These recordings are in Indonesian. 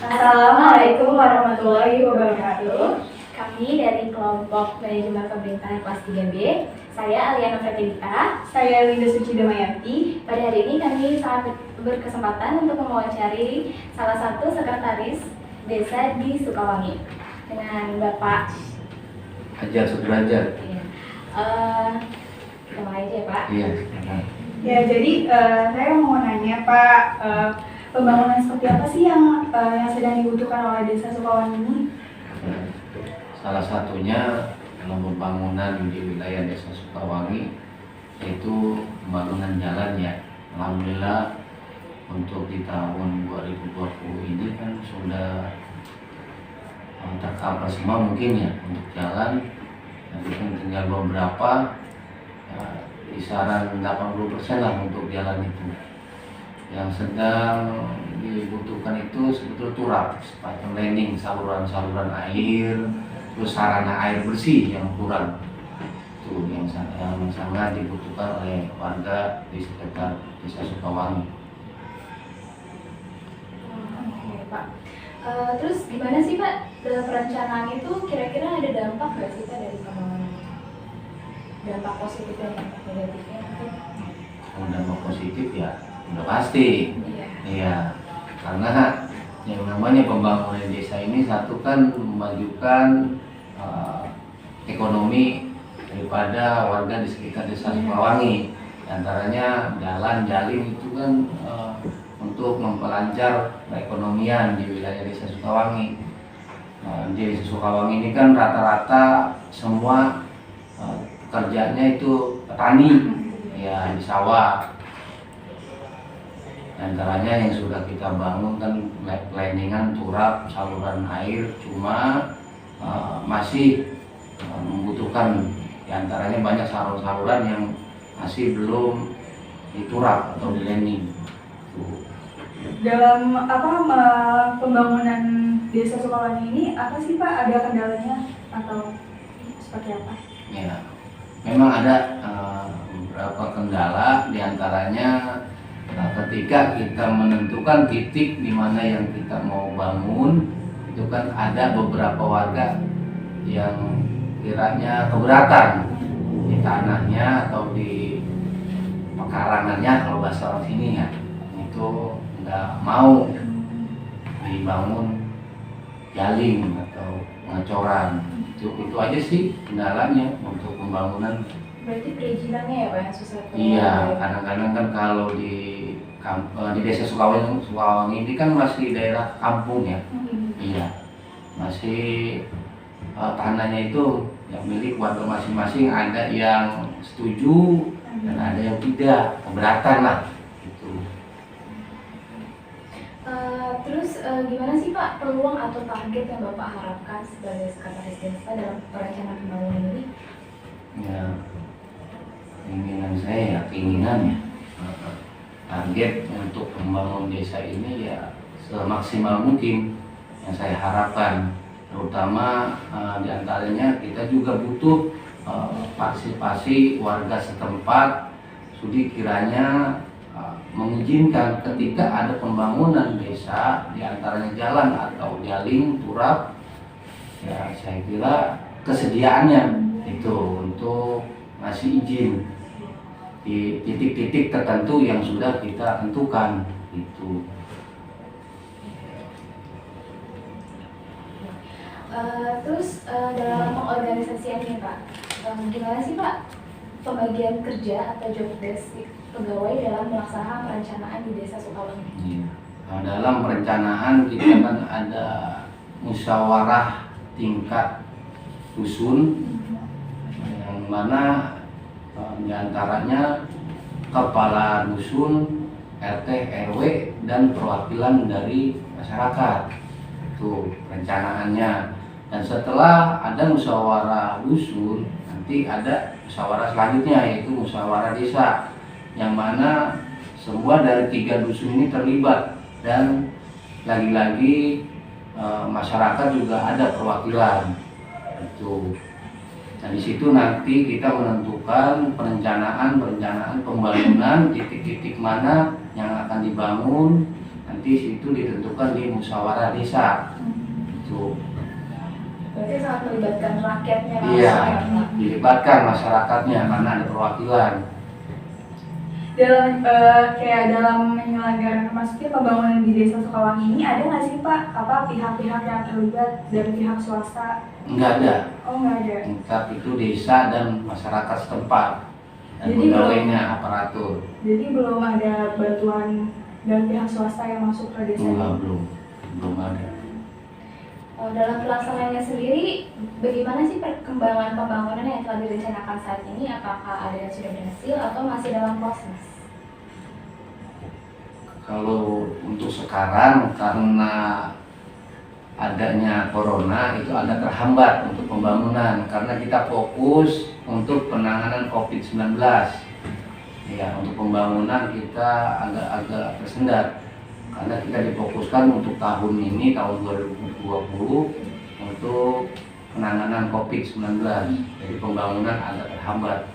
Assalamualaikum warahmatullahi wabarakatuh. Kami dari kelompok manajemen pemerintahan kelas 3B. Saya Aliana Fetilita. Saya Linda Suci Damayanti. Pada hari ini kami sangat berkesempatan untuk mewawancari salah satu sekretaris desa di Sukawangi dengan Bapak Hajar Sudrajat. Iya. Kita mulai aja ya Pak. Iya. Ya, jadi saya mau nanya Pak, pembangunan seperti apa sih yang sedang dibutuhkan oleh desa Sukawangi ini? Salah satunya dalam pembangunan di wilayah desa Sukawangi yaitu pembangunan jalan ya. Alhamdulillah untuk di tahun 2020 ini kan sudah tercover semua mungkin ya untuk jalan. Nanti kan tinggal beberapa ya, kisaran 80% lah untuk jalan itu. Yang sedang dibutuhkan itu sebetulnya turap, semacam landing, saluran-saluran air, terus sarana air bersih yang kurang. Itu yang sangat dibutuhkan oleh warga di sekitar desa Sukawangi. Oke Pak. Terus gimana sih Pak dalam perencanaan itu kira-kira ada dampak nggak sih Pak dari pembangunan? Dampak positif dan dampak negatifnya mungkin? Kalau dampak positif ya udah pasti. Iya, karena yang namanya pembangunan desa ini satu kan memajukan ekonomi daripada warga di sekitar desa Sukawangi. Antaranya jalan jalin itu kan untuk memperlancar perekonomian di wilayah desa Sukawangi. Di desa Sukawangi ini kan rata-rata semua pekerjaannya itu petani, ya di sawah. Antaranya yang sudah kita bangun kan landingan, turap, saluran air, cuma masih membutuhkan diantaranya banyak saluran-saluran yang masih belum diturap atau di landing. Dalam pembangunan desa Sukawangi ini apa sih Pak? Ada kendalanya atau seperti apa? Ya, memang ada beberapa kendala diantaranya ketika kita menentukan titik di mana yang kita mau bangun, itu kan ada beberapa warga yang kiranya keberatan di tanahnya atau di pekarangannya kalau bahasa orang sini ya, itu nggak mau dibangun jaling atau pengecoran. Itu aja sih kendalanya untuk pembangunan. Berarti perizinannya ya Pak yang susah? Iya, kadang-kadang kan kalau di desa Sukawangi ini kan masih daerah kampung ya. Iya, masih tanahnya itu yang milik warga masing-masing, ada yang setuju dan ada yang tidak, keberatan lah gitu. Terus gimana sih Pak peluang atau target yang Bapak harapkan sebagai sekretaris desa dalam perencanaan pembangunan ini? Ya, keinginan ya, target untuk membangun desa ini ya semaksimal mungkin yang saya harapkan, terutama diantaranya kita juga butuh partisipasi warga setempat. Sudi kiranya mengizinkan ketika ada pembangunan desa diantaranya jalan atau jaling, turap, ya saya kira kesediaannya itu untuk ngasih izin di titik-titik tertentu yang sudah kita tentukan itu. Terus dalam pengorganisasiannya Pak, gimana sih Pak pembagian kerja atau job desk pegawai dalam melaksanakan perencanaan di desa Sukawangi? Iya. Nah, dalam perencanaan kita kan ada musyawarah tingkat dusun yang mana diantaranya kepala dusun, RT, RW, dan perwakilan dari masyarakat. Itu perencanaannya. Dan setelah ada musyawarah dusun, nanti ada musyawarah selanjutnya yaitu musyawarah desa, yang mana semua dari 3 dusun ini terlibat dan lagi-lagi masyarakat juga ada perwakilan itu. Dan di situ nanti kita menentukan perencanaan pembangunan, titik-titik mana yang akan dibangun. Nanti politis itu ditentukan di musyawarah desa. Itu. Berarti sangat melibatkan rakyatnya langsung Iya, ya, Pak? dilibatkan masyarakatnya karena ada perwakilan. Dalam kayak dalam menyelenggarakan maksudnya pembangunan di Desa Sukawangi ini ada nggak sih Pak pihak-pihak yang terlibat dari pihak swasta? Enggak ada. Oh nggak ada. Tapi itu desa dan masyarakat setempat dan Jadi pegawainya, aparatur. Jadi belum ada bantuan dari pihak swasta yang masuk ke desa Enggak, ini? belum ada. Dalam pelaksanaannya sendiri, bagaimana sih perkembangan pembangunan yang telah direncanakan saat ini? Apakah ada yang sudah berhasil atau masih dalam proses? Kalau untuk sekarang karena adanya corona itu agak terhambat untuk pembangunan karena kita fokus untuk penanganan COVID-19. Ya, untuk pembangunan kita agak-agak tersendat karena kita difokuskan untuk tahun ini tahun 2020 untuk penanganan COVID-19. Jadi pembangunan agak terhambat.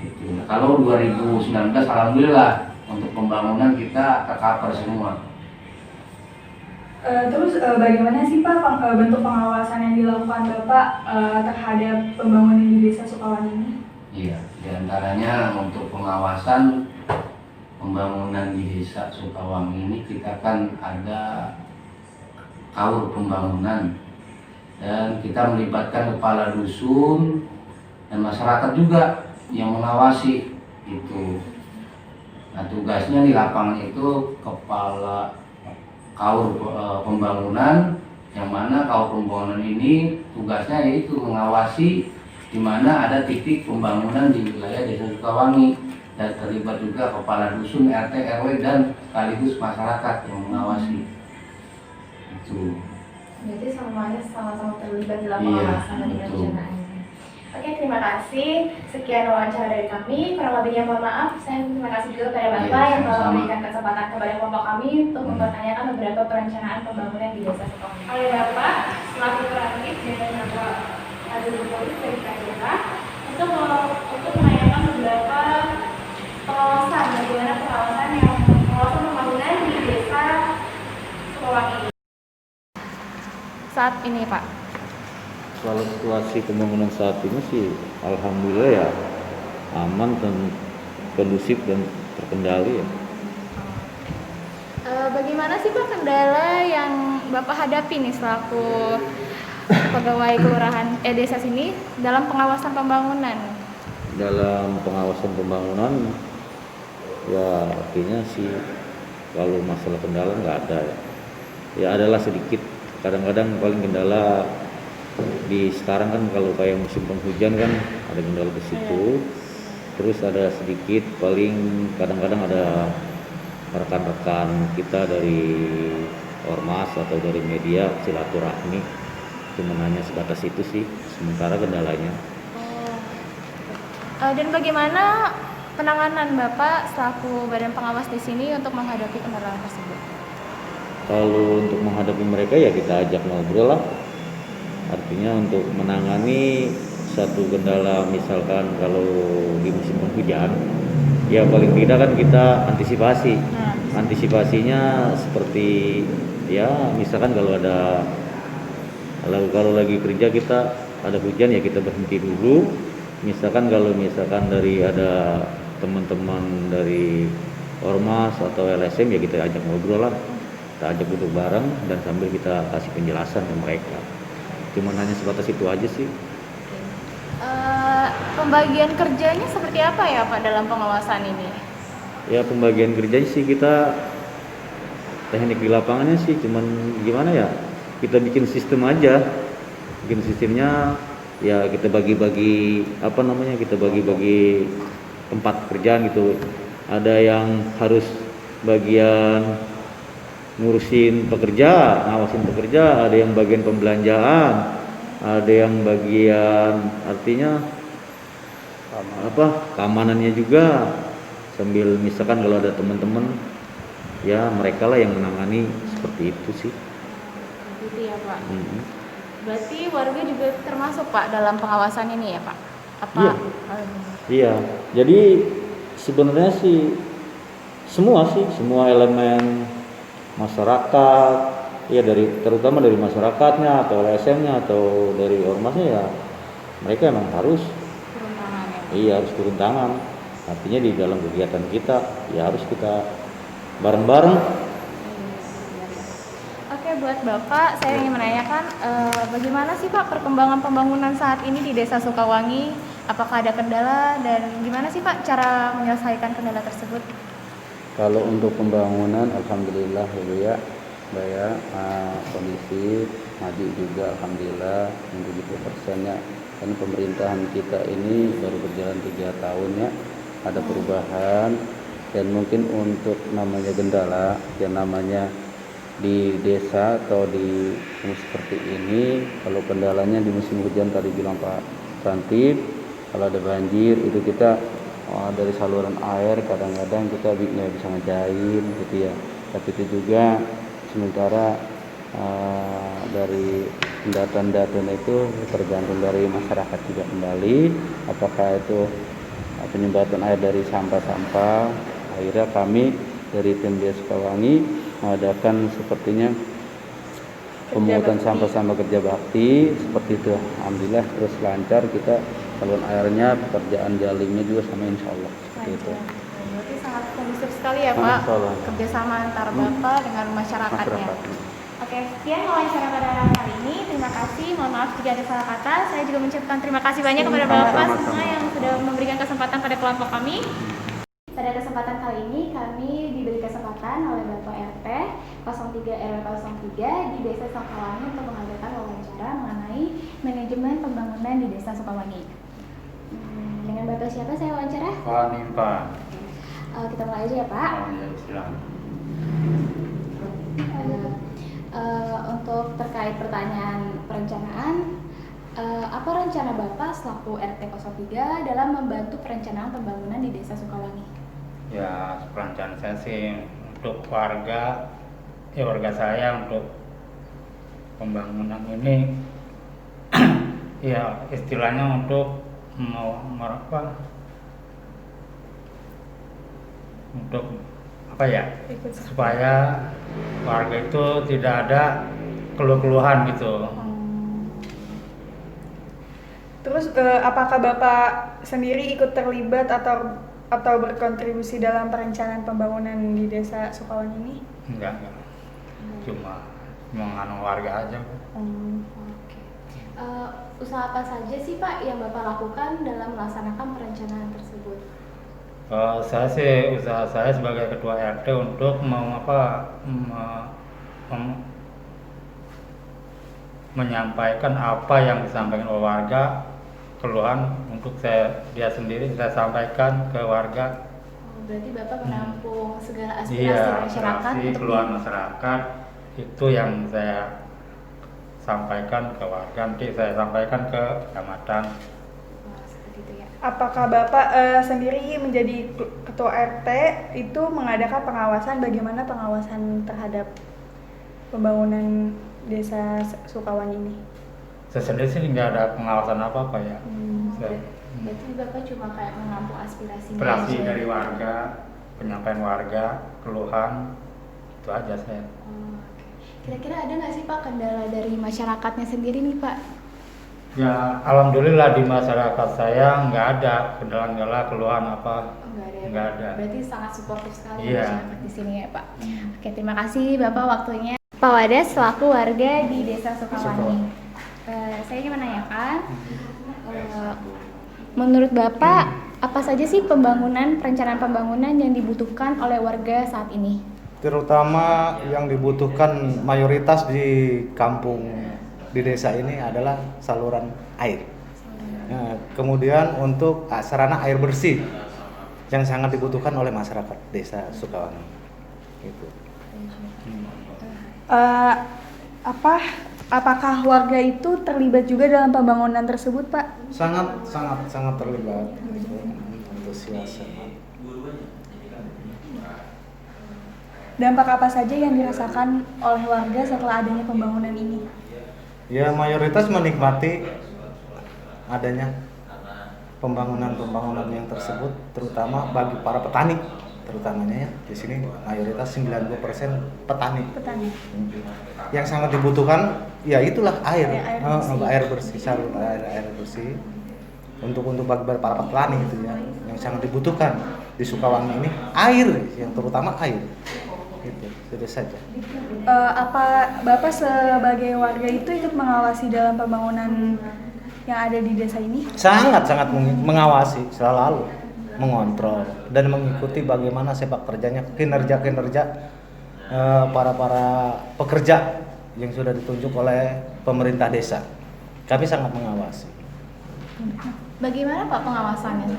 Gitu. Nah, kalau 2019 alhamdulillah untuk pembangunan kita tercover semua. Terus bagaimana sih Pak bentuk pengawasan yang dilakukan Bapak terhadap pembangunan di Desa Sukawangi ini? Iya, diantaranya untuk pengawasan pembangunan di Desa Sukawangi ini kita kan ada kaur pembangunan dan kita melibatkan kepala dusun dan masyarakat juga yang mengawasi itu. Nah, tugasnya di lapangan itu kepala kaur pembangunan, yang mana kaur pembangunan ini tugasnya yaitu mengawasi di mana ada titik pembangunan di wilayah Desa Sukawangi dan terlibat juga kepala dusun, RT, RW dan sekaligus masyarakat yang mengawasi. Itu. Berarti semuanya sama-sama terlibat dalam Iya, pengawasan dan betul. perencanaan. Oke, terima kasih. Sekian wawancara dari kami. Kurang lebihnya mohon maaf. Saya terima kasih juga pada Bapak Iya, yang telah sama-sama. memberikan kesempatan kepada kelompok kami untuk mempertanyakan beberapa perencanaan pembangunan di Desa Sukawangi. Oleh Bapak, selaku perantik dan Bapak Adil Polis dari KJK untuk menanyakan beberapa pengawasan, bagaimana pengawasan pembangunan di Desa Sukawangi. Saat ini, Pak. Kalau situasi pembangunan saat ini sih alhamdulillah ya aman dan kondusif dan terkendali ya. Bagaimana sih Pak kendala yang Bapak hadapi nih selaku pegawai kelurahan desa sini dalam pengawasan pembangunan? Dalam pengawasan pembangunan ya artinya sih kalau masalah kendala nggak ada ya. Ya adalah sedikit, kadang-kadang paling kendala di sekarang kan kalau kayak musim penghujan kan ada kendala ke situ. Terus ada sedikit paling kadang-kadang ada rekan-rekan kita dari ormas atau dari media silaturahmi, cuma hanya sebatas itu sih sementara kendalanya. Dan bagaimana penanganan Bapak selaku badan pengawas di sini untuk menghadapi kendala tersebut? Kalau untuk menghadapi mereka ya kita ajak ngobrol lah. Artinya untuk menangani satu kendala misalkan kalau di musim penghujan ya paling tidak kan kita antisipasi. Antisipasinya seperti ya misalkan kalau lagi kerja kita ada hujan ya kita berhenti dulu. Misalkan kalau dari ada teman-teman dari ormas atau LSM ya kita ajak ngobrol lah. Kita ajak duduk bareng dan sambil kita kasih penjelasan ke mereka. Cuman hanya sebatas itu aja sih. Pembagian kerjanya seperti apa ya Pak dalam pengawasan ini? Ya pembagian kerjanya sih kita teknik di lapangannya sih cuman gimana ya, kita bikin sistem aja. Bikin sistemnya ya kita bagi-bagi kita bagi-bagi tempat kerjaan gitu. Ada yang harus bagian ngurusin pekerja, ngawasin pekerja, ada yang bagian pembelanjaan, ada yang bagian artinya keamanannya juga, sambil misalkan kalau ada teman-teman ya mereka lah yang menangani seperti itu sih. Gitu ya Pak. Berarti warga juga termasuk Pak dalam pengawasan ini ya Pak? Iya. Jadi sebenarnya sih semua elemen masyarakat, ya terutama dari masyarakatnya atau LSM-nya atau dari ormasnya, ya mereka emang harus turun tangan ya. iya harus turun tangan. Artinya di dalam kegiatan kita ya harus kita bareng-bareng. Oke, buat Bapak, saya ingin menanyakan bagaimana sih Pak perkembangan pembangunan saat ini di Desa Sukawangi? Apakah ada kendala dan gimana sih Pak cara menyelesaikan kendala tersebut? Kalau untuk pembangunan, alhamdulillah ya Mbak ya, kondisi maju juga alhamdulillah 70%-nya. Karena pemerintahan kita ini baru berjalan 3 tahun ya, ada perubahan. Dan mungkin untuk namanya kendala, yang namanya di desa atau di seperti ini, kalau kendalanya di musim hujan tadi bilang Pak Rantip, kalau ada banjir itu kita dari saluran air kadang-kadang kita nggak bisa ngejain gitu ya. Tapi itu juga sementara dari data-data itu tergantung dari masyarakat juga kembali, apakah itu penyumbatan air dari sampah-sampah. Akhirnya kami dari tim Desa Sukawangi mengadakan sepertinya pemungutan sampah-sampah kerja bakti seperti itu. Alhamdulillah terus lancar, kita saluran airnya, pekerjaan jalimnya juga sama insya Allah seperti itu. Berarti sangat kondusif sekali ya Pak, kerjasama antara Bapak dengan masyarakatnya. Oke, sekian wawancara pada kali ini. Terima kasih, mohon maaf jika ada salah kata. Saya juga mengucapkan terima kasih banyak kepada Bapak semua yang sudah memberikan kesempatan pada kelompok kami. Pada kesempatan kali ini kami diberi kesempatan oleh Bapak RT 03 RW 03 di Desa Sukawangi untuk mengadakan wawancara mengenai manajemen pembangunan di Desa Sukawangi. Dengan Bapak siapa saya wawancara? Pak Nimpa. Kita mulai aja ya Pak. Oh ya, silakan. Untuk terkait pertanyaan perencanaan, apa rencana Bapak selaku RT 03 dalam membantu perencanaan pembangunan di Desa Sukawangi? Ya, perencanaan saya sih untuk warga saya untuk pembangunan ini ya istilahnya untuk supaya warga itu tidak ada keluh-keluhan gitu. Terus apakah Bapak sendiri ikut terlibat atau berkontribusi dalam perencanaan pembangunan di Desa Sukawangi ini? Enggak. Cuma menganu warga aja. Oke. Usaha apa saja sih Pak yang Bapak lakukan dalam melaksanakan perencanaan tersebut? Usaha saya sebagai ketua RT untuk menyampaikan apa yang disampaikan oleh warga, keluhan untuk dia sendiri saya sampaikan ke warga. Berarti Bapak menampung segala aspirasi masyarakat untuk keluhan masyarakat itu yang saya sampaikan ke warga, nanti saya sampaikan ke kecamatan. Seperti itu ya. Apakah Bapak sendiri menjadi ketua RT itu mengadakan pengawasan, bagaimana pengawasan terhadap pembangunan Desa Sukawangi ini? Saya sendiri sih nggak ada pengawasan apa-apa ya. Berarti Bapak cuma kayak menampung aspirasi Dari warga, penyampaian warga, keluhan, itu aja saya. Kira-kira ada nggak sih Pak kendala dari masyarakatnya sendiri nih Pak? Ya, alhamdulillah di masyarakat saya nggak ada kendala-kendala, keluhan apa. Nggak ada. Berarti sangat suportif sekali masyarakat di sini ya Pak. Oke, terima kasih Bapak waktunya. Pak Wades selaku warga di Desa Sukawangi. Saya ingin menanyakan, menurut Bapak apa saja sih perencanaan pembangunan yang dibutuhkan oleh warga saat ini? Terutama yang dibutuhkan mayoritas di kampung di desa ini adalah saluran air. Nah, kemudian untuk sarana air bersih yang sangat dibutuhkan oleh masyarakat Desa Sukawangi. Gitu. Apakah warga itu terlibat juga dalam pembangunan tersebut, Pak? Sangat terlibat. Antusias. Dampak apa saja yang dirasakan oleh warga setelah adanya pembangunan ini? Ya, mayoritas menikmati adanya pembangunan yang tersebut, terutama bagi para petani. terutamanya ya di sini mayoritas 90% petani. Petani. Yang sangat dibutuhkan ya itulah air, Air bersih. air bersih, saluran air bersih untuk bagi para petani itu ya. Yang sangat dibutuhkan di Sukawangi ini air, yang terutama air. Itu saja. Apa Bapak sebagai warga itu ikut mengawasi dalam pembangunan yang ada di desa ini? Sangat mengawasi, selalu mengontrol dan mengikuti bagaimana sepak terjangnya, kinerja para pekerja yang sudah ditunjuk oleh pemerintah desa. Kami sangat mengawasi. Bagaimana Pak pengawasannya?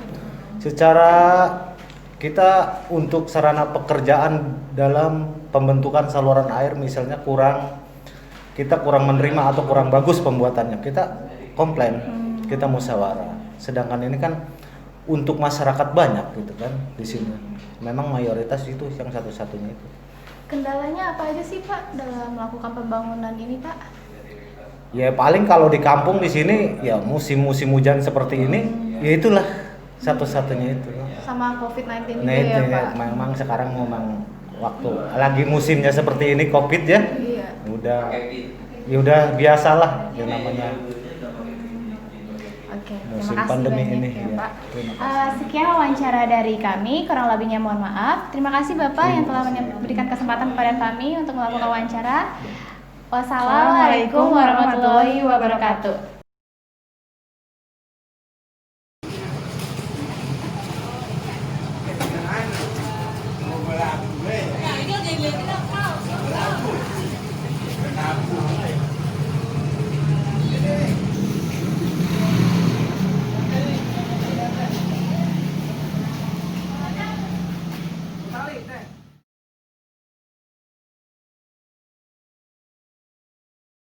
Secara kita untuk sarana pekerjaan dalam pembentukan saluran air misalnya kita kurang menerima atau kurang bagus pembuatannya, kita komplain, kita musyawarah. Sedangkan ini kan untuk masyarakat banyak gitu kan di sini. Memang mayoritas itu yang satu-satunya itu. Kendalanya apa aja sih Pak dalam melakukan pembangunan ini Pak? Ya paling kalau di kampung di sini ya musim-musim hujan seperti ini, ya itulah satu-satunya itu. Sama COVID-19 Nah juga itu ya ya, Pak? memang sekarang waktu lagi musimnya seperti ini COVID ya. Iya. Udah biasalah yang namanya Oke, musim terima kasih pandemi banyak ini, ya ya. Pak. Terima kasih. Sekian wawancara dari kami, kurang lebihnya mohon maaf. Terima kasih Bapak yang telah memberikan kesempatan kepada kami untuk melakukan wawancara. Wassalamualaikum warahmatullahi wabarakatuh.